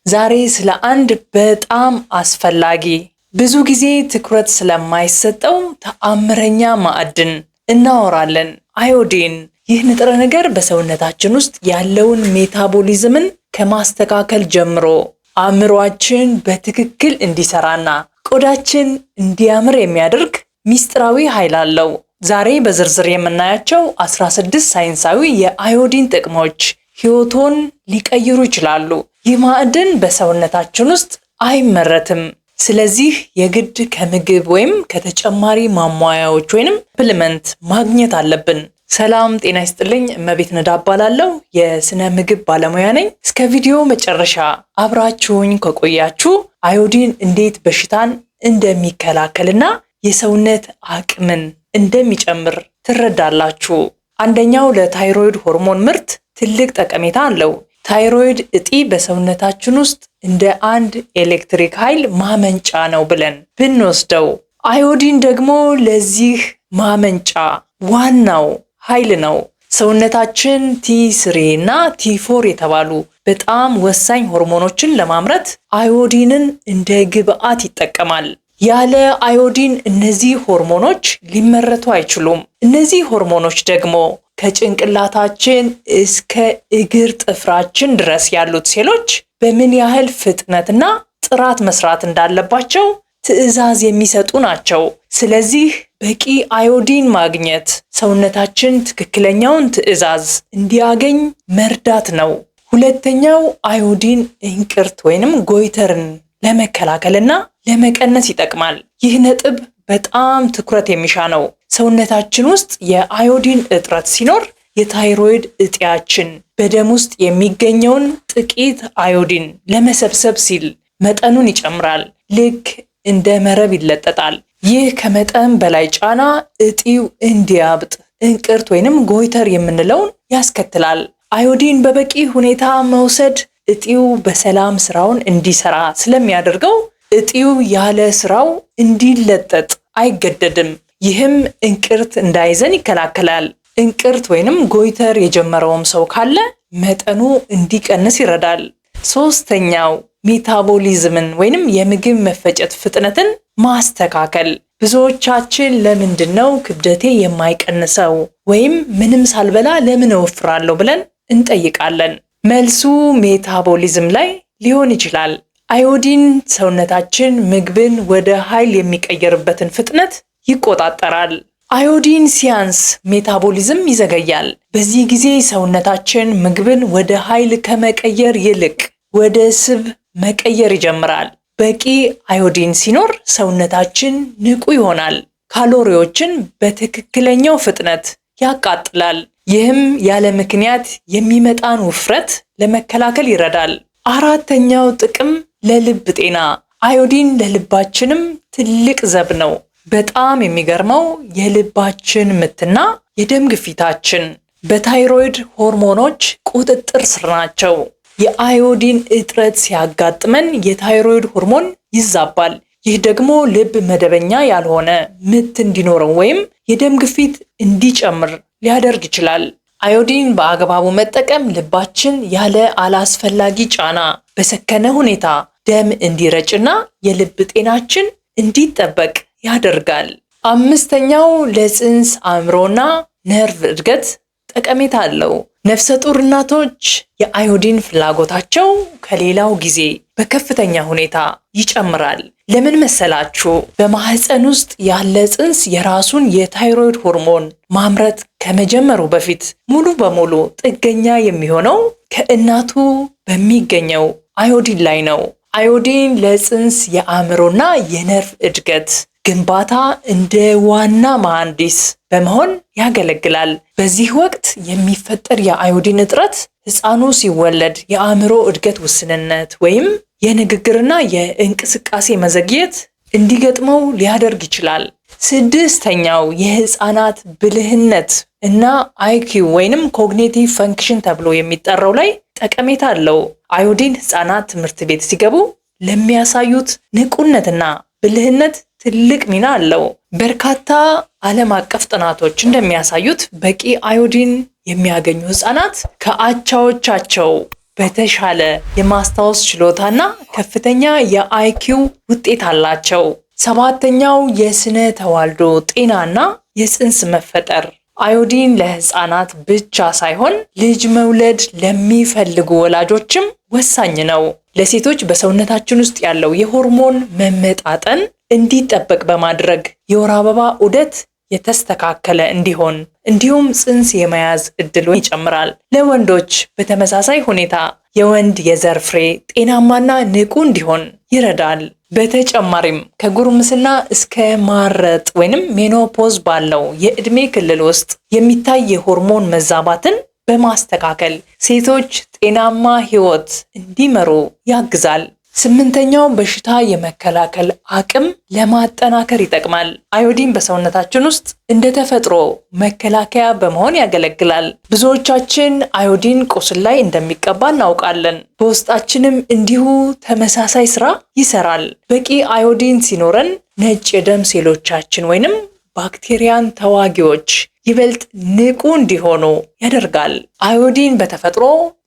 ዛሬ ስለ አንድ በጣም አስፈላጊ ብዙ ጊዜ ትኩረት ስለማይሰጠው ተአምረኛ ማዕድን እናወራለን። አዮዲን። ይህ ንጥረ ነገር በሰውነታችን ውስጥ ያለውን ሜታቦሊዝምን ከማስተካከል ጀምሮ አእምሯችን በትክክል እንዲሰራና ቆዳችን እንዲያምር የሚያደርግ ሚስጥራዊ ኃይል አለው። ዛሬ በዝርዝር የምናያቸው 16 ሳይንሳዊ የአዮዲን ጥቅሞች ሕይወቶን ሊቀይሩ ይችላሉ። ይህ ማዕድን በሰውነታችን ውስጥ አይመረትም። ስለዚህ የግድ ከምግብ ወይም ከተጨማሪ ማሟያዎች ወይም ሰፕሊመንት ማግኘት አለብን። ሰላም ጤና ይስጥልኝ። እመቤት ነዳ እባላለሁ። የስነ ምግብ ባለሙያ ነኝ። እስከ ቪዲዮ መጨረሻ አብራችሁኝ ከቆያችሁ አዮዲን እንዴት በሽታን እንደሚከላከልና የሰውነት አቅምን እንደሚጨምር ትረዳላችሁ። አንደኛው ለታይሮይድ ሆርሞን ምርት ትልቅ ጠቀሜታ አለው። ታይሮይድ እጢ በሰውነታችን ውስጥ እንደ አንድ ኤሌክትሪክ ኃይል ማመንጫ ነው ብለን ብንወስደው፣ አዮዲን ደግሞ ለዚህ ማመንጫ ዋናው ኃይል ነው። ሰውነታችን ቲ3 እና ቲ4 የተባሉ በጣም ወሳኝ ሆርሞኖችን ለማምረት አዮዲንን እንደ ግብአት ይጠቀማል። ያለ አዮዲን እነዚህ ሆርሞኖች ሊመረቱ አይችሉም። እነዚህ ሆርሞኖች ደግሞ ከጭንቅላታችን እስከ እግር ጥፍራችን ድረስ ያሉት ሴሎች በምን ያህል ፍጥነትና ጥራት መስራት እንዳለባቸው ትዕዛዝ የሚሰጡ ናቸው። ስለዚህ በቂ አዮዲን ማግኘት ሰውነታችን ትክክለኛውን ትዕዛዝ እንዲያገኝ መርዳት ነው። ሁለተኛው አዮዲን እንቅርት ወይንም ጎይተርን ለመከላከልና ለመቀነስ ይጠቅማል። ይህ ነጥብ በጣም ትኩረት የሚሻ ነው። ሰውነታችን ውስጥ የአዮዲን እጥረት ሲኖር የታይሮይድ እጢያችን በደም ውስጥ የሚገኘውን ጥቂት አዮዲን ለመሰብሰብ ሲል መጠኑን ይጨምራል። ልክ እንደ መረብ ይለጠጣል። ይህ ከመጠን በላይ ጫና እጢው እንዲያብጥ እንቅርት ወይንም ጎይተር የምንለውን ያስከትላል። አዮዲን በበቂ ሁኔታ መውሰድ እጢው በሰላም ስራውን እንዲሰራ ስለሚያደርገው እጢው ያለ ስራው እንዲለጠጥ አይገደድም። ይህም እንቅርት እንዳይዘን ይከላከላል። እንቅርት ወይንም ጎይተር የጀመረውም ሰው ካለ መጠኑ እንዲቀንስ ይረዳል። ሶስተኛው ሜታቦሊዝምን ወይንም የምግብ መፈጨት ፍጥነትን ማስተካከል። ብዙዎቻችን ለምንድነው ክብደቴ የማይቀንሰው ወይም ምንም ሳልበላ ለምን እወፍራለሁ ብለን እንጠይቃለን። መልሱ ሜታቦሊዝም ላይ ሊሆን ይችላል። አዮዲን ሰውነታችን ምግብን ወደ ኃይል የሚቀየርበትን ፍጥነት ይቆጣጠራል። አዮዲን ሲያንስ ሜታቦሊዝም ይዘገያል። በዚህ ጊዜ ሰውነታችን ምግብን ወደ ኃይል ከመቀየር ይልቅ ወደ ስብ መቀየር ይጀምራል። በቂ አዮዲን ሲኖር ሰውነታችን ንቁ ይሆናል። ካሎሪዎችን በትክክለኛው ፍጥነት ያቃጥላል። ይህም ያለ ምክንያት የሚመጣን ውፍረት ለመከላከል ይረዳል። አራተኛው ጥቅም ለልብ ጤና። አዮዲን ለልባችንም ትልቅ ዘብ ነው። በጣም የሚገርመው የልባችን ምትና የደም ግፊታችን በታይሮይድ ሆርሞኖች ቁጥጥር ስር ናቸው። የአዮዲን እጥረት ሲያጋጥመን የታይሮይድ ሆርሞን ይዛባል። ይህ ደግሞ ልብ መደበኛ ያልሆነ ምት እንዲኖረው ወይም የደም ግፊት እንዲጨምር ሊያደርግ ይችላል። አዮዲን በአግባቡ መጠቀም ልባችን ያለ አላስፈላጊ ጫና በሰከነ ሁኔታ ደም እንዲረጭና የልብ ጤናችን እንዲጠበቅ ያደርጋል። አምስተኛው ለጽንስ አእምሮና ነርቭ እድገት ጠቀሜታ አለው። ነፍሰ ጡር እናቶች የአዮዲን ፍላጎታቸው ከሌላው ጊዜ በከፍተኛ ሁኔታ ይጨምራል። ለምን መሰላችሁ? በማህፀን ውስጥ ያለ ጽንስ የራሱን የታይሮይድ ሆርሞን ማምረት ከመጀመሩ በፊት ሙሉ በሙሉ ጥገኛ የሚሆነው ከእናቱ በሚገኘው አዮዲን ላይ ነው። አዮዲን ለጽንስ የአእምሮና የነርቭ እድገት ግንባታ እንደ ዋና መሐንዲስ በመሆን ያገለግላል። በዚህ ወቅት የሚፈጠር የአዮዲን እጥረት ሕፃኑ ሲወለድ የአእምሮ እድገት ውስንነት ወይም የንግግርና የእንቅስቃሴ መዘግየት እንዲገጥመው ሊያደርግ ይችላል። ስድስተኛው የሕፃናት ብልህነት እና አይኪው ወይንም ኮግኒቲቭ ፈንክሽን ተብሎ የሚጠራው ላይ ጠቀሜታ አለው። አዮዲን ሕፃናት ትምህርት ቤት ሲገቡ ለሚያሳዩት ንቁነትና ብልህነት ትልቅ ሚና አለው። በርካታ ዓለም አቀፍ ጥናቶች እንደሚያሳዩት በቂ አዮዲን የሚያገኙ ሕፃናት ከአቻዎቻቸው በተሻለ የማስታወስ ችሎታና ከፍተኛ የአይኪው ውጤት አላቸው። ሰባተኛው የስነ ተዋልዶ ጤናና የፅንስ መፈጠር። አዮዲን ለህፃናት ብቻ ሳይሆን ልጅ መውለድ ለሚፈልጉ ወላጆችም ወሳኝ ነው። ለሴቶች በሰውነታችን ውስጥ ያለው የሆርሞን መመጣጠን እንዲጠበቅ በማድረግ የወር አበባ ዑደት የተስተካከለ እንዲሆን እንዲሁም ፅንስ የመያዝ እድሉን ይጨምራል። ለወንዶች በተመሳሳይ ሁኔታ የወንድ የዘር ፍሬ ጤናማና ንቁ እንዲሆን ይረዳል። በተጨማሪም ከጉርምስና እስከ ማረጥ ወይንም ሜኖፖዝ ባለው የዕድሜ ክልል ውስጥ የሚታይ የሆርሞን መዛባትን በማስተካከል ሴቶች ጤናማ ህይወት እንዲመሩ ያግዛል። ስምንተኛው በሽታ የመከላከል አቅም ለማጠናከር ይጠቅማል። አዮዲን በሰውነታችን ውስጥ እንደ ተፈጥሮ መከላከያ በመሆን ያገለግላል። ብዙዎቻችን አዮዲን ቁስል ላይ እንደሚቀባ እናውቃለን። በውስጣችንም እንዲሁ ተመሳሳይ ስራ ይሰራል። በቂ አዮዲን ሲኖረን ነጭ የደም ሴሎቻችን ወይንም ባክቴሪያን ተዋጊዎች ይበልጥ ንቁ እንዲሆኑ ያደርጋል። አዮዲን በተፈጥሮ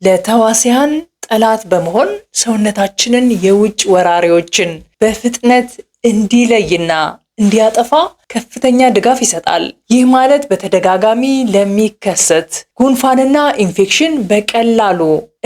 ለተዋሲያን ጠላት በመሆን ሰውነታችንን የውጭ ወራሪዎችን በፍጥነት እንዲለይና እንዲያጠፋ ከፍተኛ ድጋፍ ይሰጣል። ይህ ማለት በተደጋጋሚ ለሚከሰት ጉንፋንና ኢንፌክሽን በቀላሉ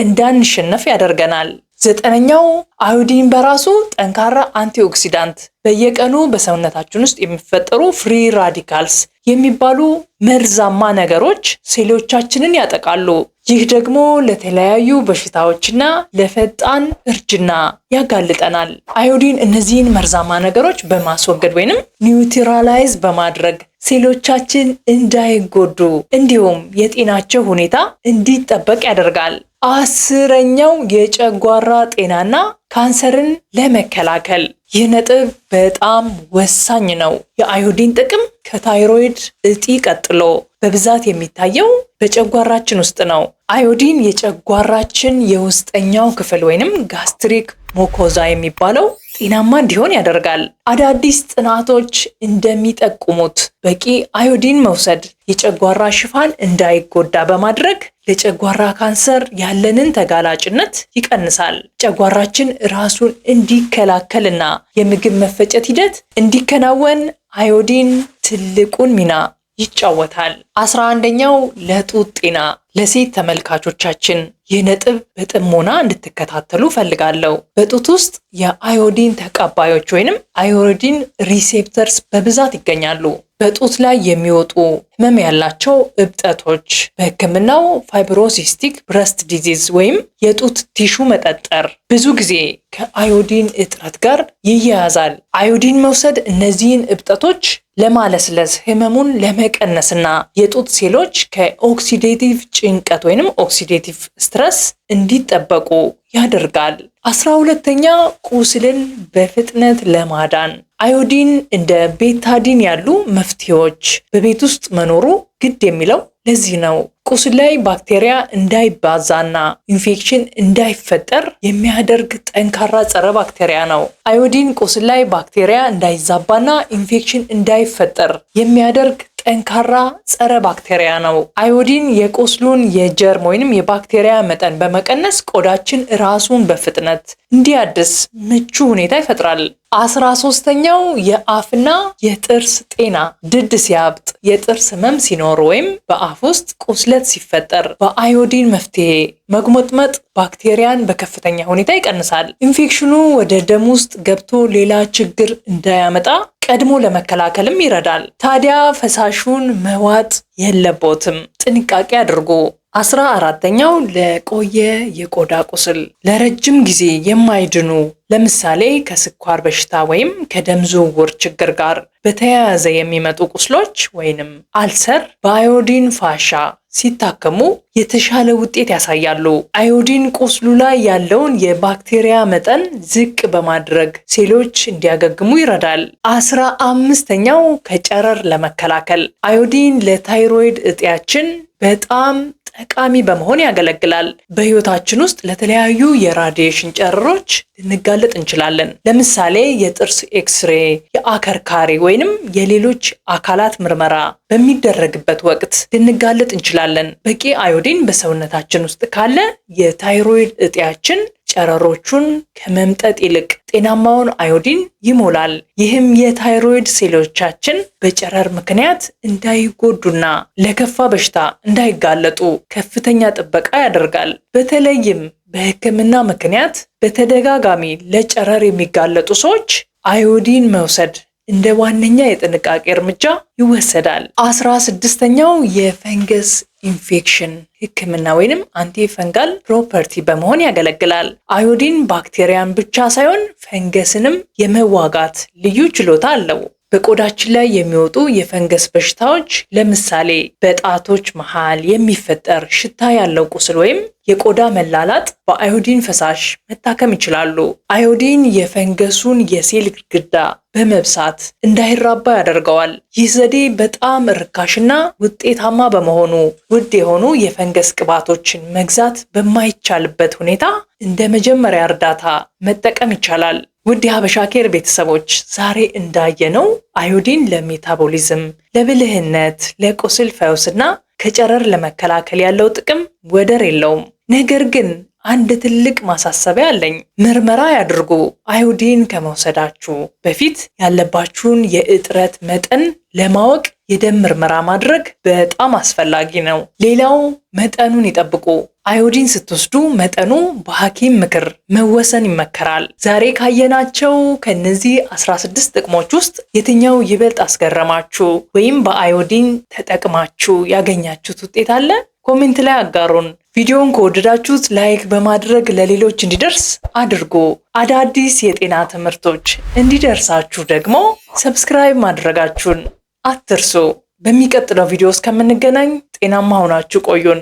እንዳንሸነፍ ያደርገናል። ዘጠነኛው አዮዲን በራሱ ጠንካራ አንቲኦክሲዳንት በየቀኑ በሰውነታችን ውስጥ የሚፈጠሩ ፍሪ ራዲካልስ የሚባሉ መርዛማ ነገሮች ሴሎቻችንን ያጠቃሉ። ይህ ደግሞ ለተለያዩ በሽታዎችና ለፈጣን እርጅና ያጋልጠናል። አዮዲን እነዚህን መርዛማ ነገሮች በማስወገድ ወይንም ኒውትራላይዝ በማድረግ ሴሎቻችን እንዳይጎዱ እንዲሁም የጤናቸው ሁኔታ እንዲጠበቅ ያደርጋል። አስረኛው የጨጓራ ጤናና ካንሰርን ለመከላከል። ይህ ነጥብ በጣም ወሳኝ ነው። የአዮዲን ጥቅም ከታይሮይድ እጢ ቀጥሎ በብዛት የሚታየው በጨጓራችን ውስጥ ነው። አዮዲን የጨጓራችን የውስጠኛው ክፍል ወይንም ጋስትሪክ ሙኮዛ የሚባለው ጤናማ እንዲሆን ያደርጋል። አዳዲስ ጥናቶች እንደሚጠቁሙት በቂ አዮዲን መውሰድ የጨጓራ ሽፋን እንዳይጎዳ በማድረግ ለጨጓራ ካንሰር ያለንን ተጋላጭነት ይቀንሳል። ጨጓራችን ራሱን እንዲከላከልና የምግብ መፈጨት ሂደት እንዲከናወን አዮዲን ትልቁን ሚና ይጫወታል። 11ኛው ለጡት ጤና። ለሴት ተመልካቾቻችን ይህ ነጥብ በጥሞና እንድትከታተሉ ፈልጋለሁ። በጡት ውስጥ የአዮዲን ተቀባዮች ወይንም አዮዲን ሪሴፕተርስ በብዛት ይገኛሉ። በጡት ላይ የሚወጡ ህመም ያላቸው እብጠቶች በሕክምናው ፋይብሮሲስቲክ ብረስት ዲዚዝ ወይም የጡት ቲሹ መጠጠር ብዙ ጊዜ ከአዮዲን እጥረት ጋር ይያያዛል። አዮዲን መውሰድ እነዚህን እብጠቶች ለማለስለስ ህመሙን ለመቀነስና የጡት ሴሎች ከኦክሲዴቲቭ ጭንቀት ወይንም ኦክሲዴቲቭ ስትረስ እንዲጠበቁ ያደርጋል። 12ኛ ቁስልን በፍጥነት ለማዳን። አዮዲን እንደ ቤታዲን ያሉ መፍትሄዎች በቤት ውስጥ መኖሩ ግድ የሚለው ለዚህ ነው። ቁስል ላይ ባክቴሪያ እንዳይባዛና ኢንፌክሽን እንዳይፈጠር የሚያደርግ ጠንካራ ጸረ ባክቴሪያ ነው። አዮዲን ቁስል ላይ ባክቴሪያ እንዳይዛባና ኢንፌክሽን እንዳይፈጠር የሚያደርግ ጠንካራ ጸረ ባክቴሪያ ነው። አዮዲን የቁስሉን የጀርም ወይንም የባክቴሪያ መጠን በመቀነስ ቆዳችን ራሱን በፍጥነት እንዲያድስ ምቹ ሁኔታ ይፈጥራል። 13ኛው የአፍና የጥርስ ጤና። ድድ ሲያብጥ፣ የጥርስ ህመም ሲኖር ወይም በአፍ ውስጥ ቁስለት ሲፈጠር በአዮዲን መፍትሄ መጉመጥመጥ ባክቴሪያን በከፍተኛ ሁኔታ ይቀንሳል። ኢንፌክሽኑ ወደ ደም ውስጥ ገብቶ ሌላ ችግር እንዳያመጣ ቀድሞ ለመከላከልም ይረዳል። ታዲያ ፈሳሹን መዋጥ የለቦትም፣ ጥንቃቄ አድርጉ። 14ኛው ለቆየ የቆዳ ቁስል። ለረጅም ጊዜ የማይድኑ ለምሳሌ ከስኳር በሽታ ወይም ከደም ዝውውር ችግር ጋር በተያያዘ የሚመጡ ቁስሎች ወይንም አልሰር በአዮዲን ፋሻ ሲታከሙ የተሻለ ውጤት ያሳያሉ። አዮዲን ቁስሉ ላይ ያለውን የባክቴሪያ መጠን ዝቅ በማድረግ ሴሎች እንዲያገግሙ ይረዳል። 15ኛው ከጨረር ለመከላከል። አዮዲን ለታይሮይድ እጢያችን በጣም ጠቃሚ በመሆን ያገለግላል። በህይወታችን ውስጥ ለተለያዩ የራዲዬሽን ጨረሮች ልንጋለጥ እንችላለን። ለምሳሌ የጥርስ ኤክስሬ፣ የአከርካሪ ወይንም የሌሎች አካላት ምርመራ በሚደረግበት ወቅት ልንጋለጥ እንችላለን። በቂ አዮዲን በሰውነታችን ውስጥ ካለ የታይሮይድ እጢያችን ጨረሮቹን ከመምጠጥ ይልቅ ጤናማውን አዮዲን ይሞላል። ይህም የታይሮይድ ሴሎቻችን በጨረር ምክንያት እንዳይጎዱና ለከፋ በሽታ እንዳይጋለጡ ከፍተኛ ጥበቃ ያደርጋል። በተለይም በሕክምና ምክንያት በተደጋጋሚ ለጨረር የሚጋለጡ ሰዎች አዮዲን መውሰድ እንደ ዋነኛ የጥንቃቄ እርምጃ ይወሰዳል። 16ኛው የፈንገስ ኢንፌክሽን ህክምና ወይንም አንቲ ፈንጋል ፕሮፐርቲ በመሆን ያገለግላል። አዮዲን ባክቴሪያን ብቻ ሳይሆን ፈንገስንም የመዋጋት ልዩ ችሎታ አለው። በቆዳችን ላይ የሚወጡ የፈንገስ በሽታዎች ለምሳሌ በጣቶች መሃል የሚፈጠር ሽታ ያለው ቁስል ወይም የቆዳ መላላጥ በአዮዲን ፈሳሽ መታከም ይችላሉ። አዮዲን የፈንገሱን የሴል ግድግዳ በመብሳት እንዳይራባ ያደርገዋል። ይህ ዘዴ በጣም ርካሽና ውጤታማ በመሆኑ ውድ የሆኑ የፈንገስ ቅባቶችን መግዛት በማይቻልበት ሁኔታ እንደ መጀመሪያ እርዳታ መጠቀም ይቻላል። ውድ የሀበሻ ኬር ቤተሰቦች ዛሬ እንዳየነው አዮዲን ለሜታቦሊዝም፣ ለብልህነት፣ ለቁስል ፈውስና ከጨረር ለመከላከል ያለው ጥቅም ወደር የለውም። ነገር ግን አንድ ትልቅ ማሳሰቢያ አለኝ። ምርመራ ያድርጉ። አዮዲን ከመውሰዳችሁ በፊት ያለባችሁን የእጥረት መጠን ለማወቅ የደም ምርመራ ማድረግ በጣም አስፈላጊ ነው። ሌላው መጠኑን ይጠብቁ። አዮዲን ስትወስዱ መጠኑ በሐኪም ምክር መወሰን ይመከራል። ዛሬ ካየናቸው ከነዚህ 16 ጥቅሞች ውስጥ የትኛው ይበልጥ አስገረማችሁ? ወይም በአዮዲን ተጠቅማችሁ ያገኛችሁት ውጤት አለ? ኮሜንት ላይ አጋሩን። ቪዲዮውን ከወደዳችሁት ላይክ በማድረግ ለሌሎች እንዲደርስ አድርጉ። አዳዲስ የጤና ትምህርቶች እንዲደርሳችሁ ደግሞ ሰብስክራይብ ማድረጋችሁን አትርሱ። በሚቀጥለው ቪዲዮ እስከምንገናኝ ጤናማ ሆናችሁ ቆዩን።